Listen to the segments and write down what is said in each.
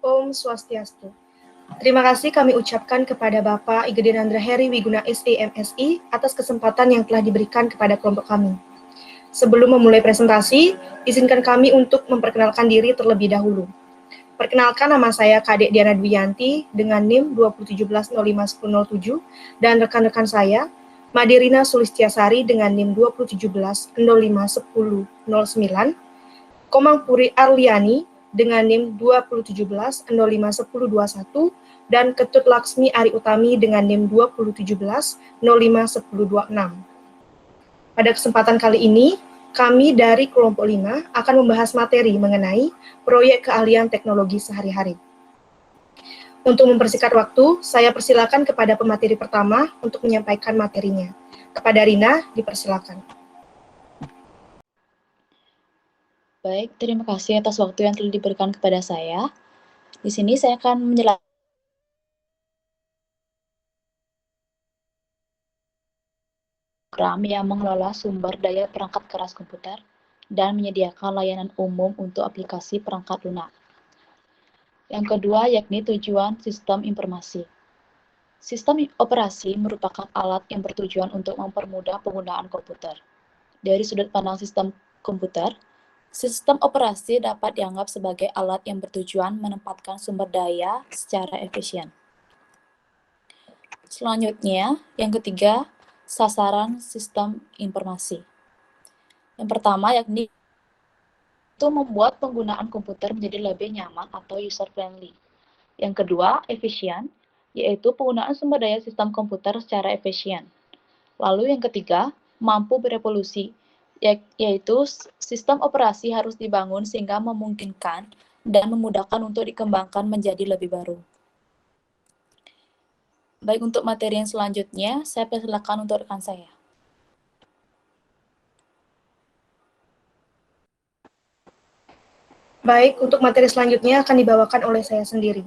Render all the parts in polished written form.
Om Swastiastu. Terima kasih kami ucapkan kepada Bapak Igede Heri Wiguna SEMSI atas kesempatan yang telah diberikan kepada kelompok kami. Sebelum memulai presentasi, izinkan kami untuk memperkenalkan diri terlebih dahulu. Perkenalkan, nama saya Kadek Diana Dwiyanti dengan NIM 2017-05-1007 dan rekan-rekan saya, Madirina Sulistiasari dengan NIM 2017-05-1009, Komang Puri Arliani dengan NIM 2017-05-1021, dan Ketut Laksmi Ari Utami dengan NIM 2017-05-1026. Pada kesempatan kali ini, kami dari kelompok 5 akan membahas materi mengenai proyek keahlian teknologi sehari-hari. Untuk mempersingkat waktu, saya persilakan kepada pemateri pertama untuk menyampaikan materinya. Kepada Rina, dipersilakan. Baik, terima kasih atas waktu yang telah diberikan kepada saya. Di sini saya akan menjelaskan program yang mengelola sumber daya perangkat keras komputer dan menyediakan layanan umum untuk aplikasi perangkat lunak. Yang kedua, yakni tujuan sistem informasi. Sistem operasi merupakan alat yang bertujuan untuk mempermudah penggunaan komputer. Dari sudut pandang sistem komputer, sistem operasi dapat dianggap sebagai alat yang bertujuan menempatkan sumber daya secara efisien. Selanjutnya, yang ketiga, sasaran sistem informasi. Yang pertama, yakni itu membuat penggunaan komputer menjadi lebih nyaman atau user-friendly. Yang kedua, efisien, yaitu penggunaan sumber daya sistem komputer secara efisien. Lalu yang ketiga, mampu berevolusi, yaitu sistem operasi harus dibangun sehingga memungkinkan dan memudahkan untuk dikembangkan menjadi lebih baru. Baik, untuk materi yang selanjutnya, saya persilakan untuk rekan saya. Baik, untuk materi selanjutnya akan dibawakan oleh saya sendiri.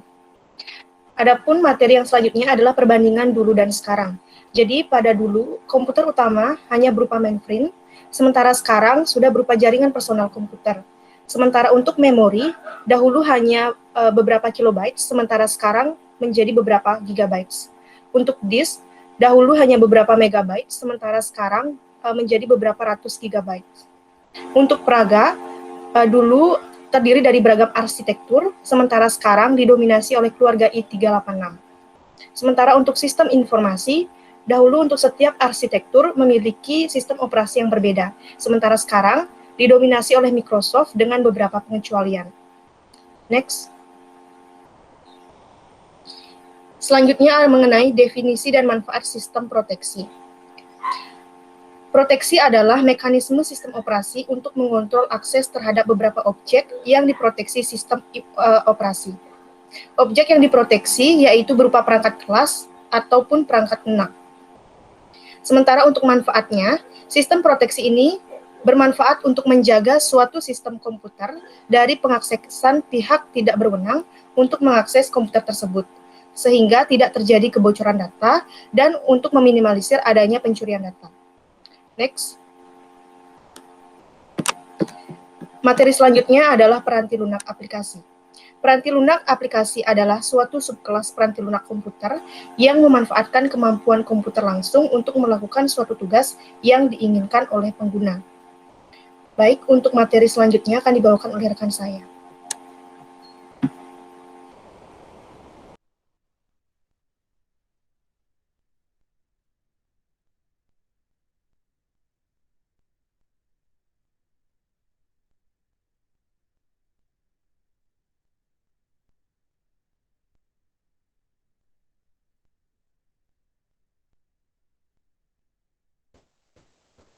Adapun materi yang selanjutnya adalah perbandingan dulu dan sekarang. Jadi pada dulu, komputer utama hanya berupa mainframe, sementara sekarang sudah berupa jaringan personal komputer. Sementara untuk memori, dahulu hanya beberapa kilobyte, sementara sekarang menjadi beberapa gigabytes. Untuk disk, dahulu hanya beberapa megabyte, sementara sekarang menjadi beberapa ratus gigabyte. Untuk peraga, dulu terdiri dari beragam arsitektur, sementara sekarang didominasi oleh keluarga i386. Sementara untuk sistem informasi, dahulu untuk setiap arsitektur memiliki sistem operasi yang berbeda, sementara sekarang didominasi oleh Microsoft dengan beberapa pengecualian. Next. Selanjutnya mengenai definisi dan manfaat sistem proteksi. Proteksi adalah mekanisme sistem operasi untuk mengontrol akses terhadap beberapa objek yang diproteksi sistem operasi. Objek yang diproteksi yaitu berupa perangkat kelas ataupun perangkat lunak. Sementara untuk manfaatnya, sistem proteksi ini bermanfaat untuk menjaga suatu sistem komputer dari pengaksesan pihak tidak berwenang untuk mengakses komputer tersebut, sehingga tidak terjadi kebocoran data dan untuk meminimalisir adanya pencurian data. Next. Materi selanjutnya adalah peranti lunak aplikasi. Peranti lunak aplikasi adalah suatu subkelas peranti lunak komputer yang memanfaatkan kemampuan komputer langsung untuk melakukan suatu tugas yang diinginkan oleh pengguna. Baik, untuk materi selanjutnya akan dibawakan oleh rekan saya.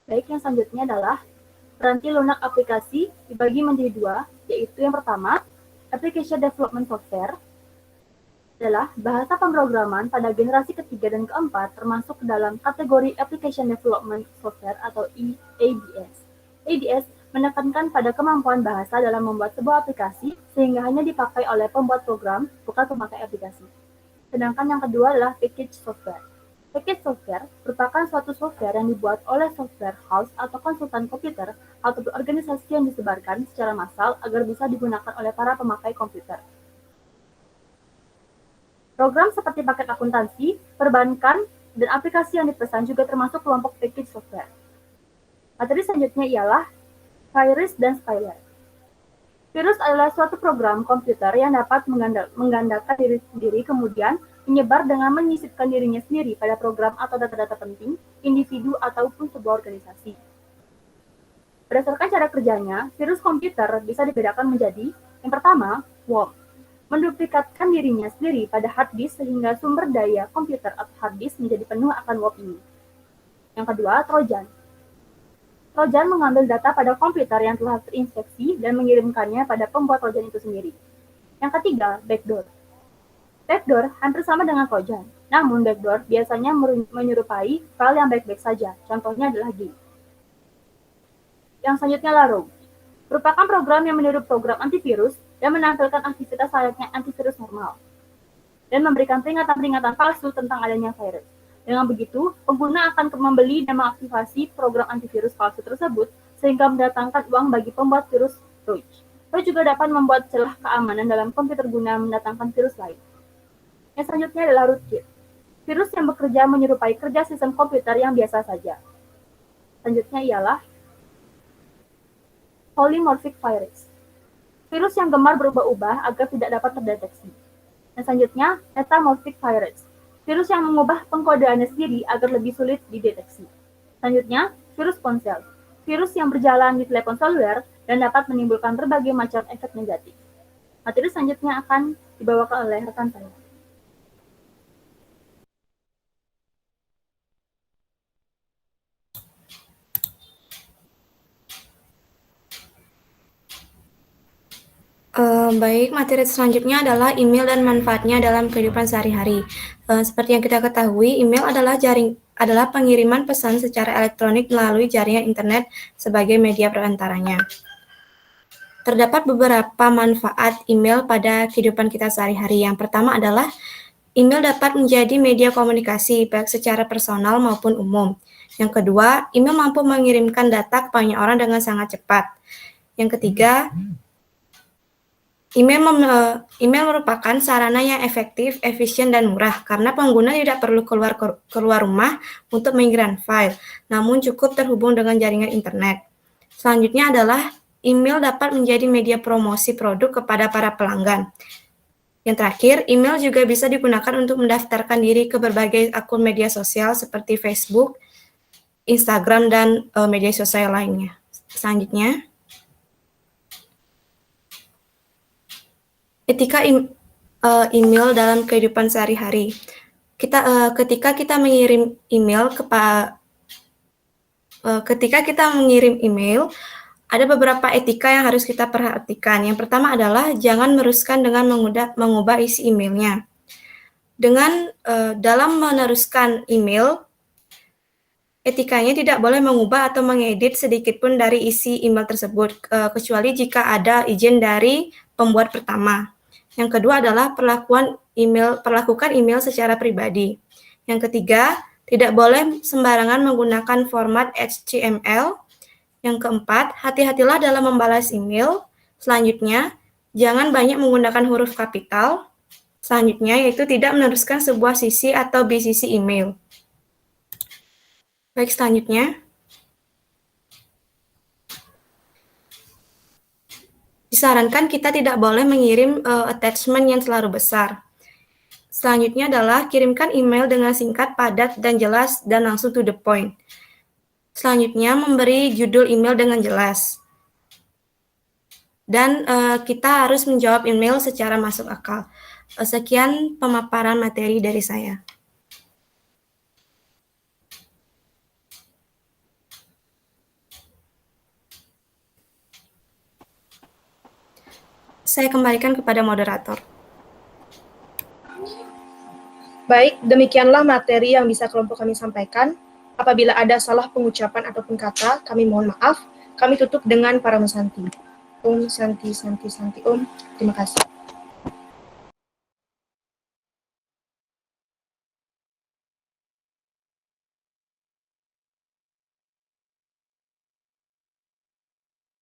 Baik, yang selanjutnya adalah peranti lunak aplikasi dibagi menjadi dua, yaitu yang pertama, Application Development Software adalah bahasa pemrograman pada generasi ketiga dan keempat termasuk dalam kategori Application Development Software atau ADS. ADS menekankan pada kemampuan bahasa dalam membuat sebuah aplikasi sehingga hanya dipakai oleh pembuat program, bukan pemakai aplikasi. Sedangkan yang kedua adalah Package Software. Package software merupakan suatu software yang dibuat oleh software house atau konsultan komputer atau organisasi yang disebarkan secara massal agar bisa digunakan oleh para pemakai komputer. Program seperti paket akuntansi, perbankan, dan aplikasi yang dipesan juga termasuk kelompok package software. Materi selanjutnya ialah virus dan spyware. Virus adalah suatu program komputer yang dapat menggandakan diri sendiri kemudian menyebar dengan menyisipkan dirinya sendiri pada program atau data-data penting, individu ataupun sebuah organisasi. Berdasarkan cara kerjanya, virus komputer bisa dibedakan menjadi, yang pertama, worm, menduplikatkan dirinya sendiri pada hard disk sehingga sumber daya komputer atau hard disk menjadi penuh akan worm ini. Yang kedua, Trojan. Trojan mengambil data pada komputer yang telah terinfeksi dan mengirimkannya pada pembuat Trojan itu sendiri. Yang ketiga, backdoor. Backdoor hampir sama dengan Trojan, namun backdoor biasanya menyerupai file yang baik-baik saja, contohnya adalah G. Yang selanjutnya Laro, merupakan program yang meniru program antivirus dan menampilkan aktivitas layaknya antivirus normal, dan memberikan peringatan-peringatan palsu tentang adanya virus. Dengan begitu, pengguna akan membeli dan mengaktifasi program antivirus palsu tersebut sehingga mendatangkan uang bagi pembuat virus Trojan. Atau juga dapat membuat celah keamanan dalam komputer guna mendatangkan virus lain. Yang selanjutnya adalah rootkit, virus yang bekerja menyerupai kerja sistem komputer yang biasa saja. Selanjutnya ialah polymorphic virus, virus yang gemar berubah-ubah agar tidak dapat terdeteksi. Dan selanjutnya, metamorphic virus, virus yang mengubah pengkodeannya sendiri agar lebih sulit dideteksi. Selanjutnya, virus ponsel, virus yang berjalan di telepon seluler dan dapat menimbulkan berbagai macam efek negatif. Materi selanjutnya akan dibawakan oleh rekan saya. Baik, materi selanjutnya adalah email dan manfaatnya dalam kehidupan sehari-hari. Seperti yang kita ketahui, email adalah pengiriman pesan secara elektronik melalui jaringan internet sebagai media perantaranya. Terdapat beberapa manfaat email pada kehidupan kita sehari-hari. Yang pertama adalah email dapat menjadi media komunikasi baik secara personal maupun umum. Yang kedua, email mampu mengirimkan data ke banyak orang dengan sangat cepat. Yang ketiga, email merupakan sarana yang efektif, efisien, dan murah karena pengguna tidak perlu keluar rumah untuk mengirimkan file, namun cukup terhubung dengan jaringan internet. Selanjutnya adalah email dapat menjadi media promosi produk kepada para pelanggan. Yang terakhir, email juga bisa digunakan untuk mendaftarkan diri ke berbagai akun media sosial seperti Facebook, Instagram, dan media sosial lainnya. Selanjutnya, etika email dalam kehidupan sehari-hari. Ketika kita mengirim email, ada beberapa etika yang harus kita perhatikan. Yang pertama adalah jangan meneruskan dengan mengubah isi emailnya. Dalam meneruskan email, etikanya tidak boleh mengubah atau mengedit sedikit pun dari isi email tersebut, kecuali jika ada izin dari pembuat pertama. Yang kedua adalah perlakukan email secara pribadi. Yang ketiga, tidak boleh sembarangan menggunakan format HTML. Yang keempat, hati-hatilah dalam membalas email. Selanjutnya, jangan banyak menggunakan huruf kapital. Selanjutnya, yaitu tidak meneruskan sebuah sisi atau bisisi email. Baik, selanjutnya. Disarankan kita tidak boleh mengirim attachment yang terlalu besar. Selanjutnya adalah kirimkan email dengan singkat, padat, dan jelas, dan langsung to the point. Selanjutnya, memberi judul email dengan jelas. Dan kita harus menjawab email secara masuk akal. Sekian pemaparan materi dari saya. Saya kembalikan kepada moderator. Baik, demikianlah materi yang bisa kelompok kami sampaikan. Apabila ada salah pengucapan ataupun kata, kami mohon maaf. Kami tutup dengan para Santi. Om Santi Santi Santi Om. Terima kasih.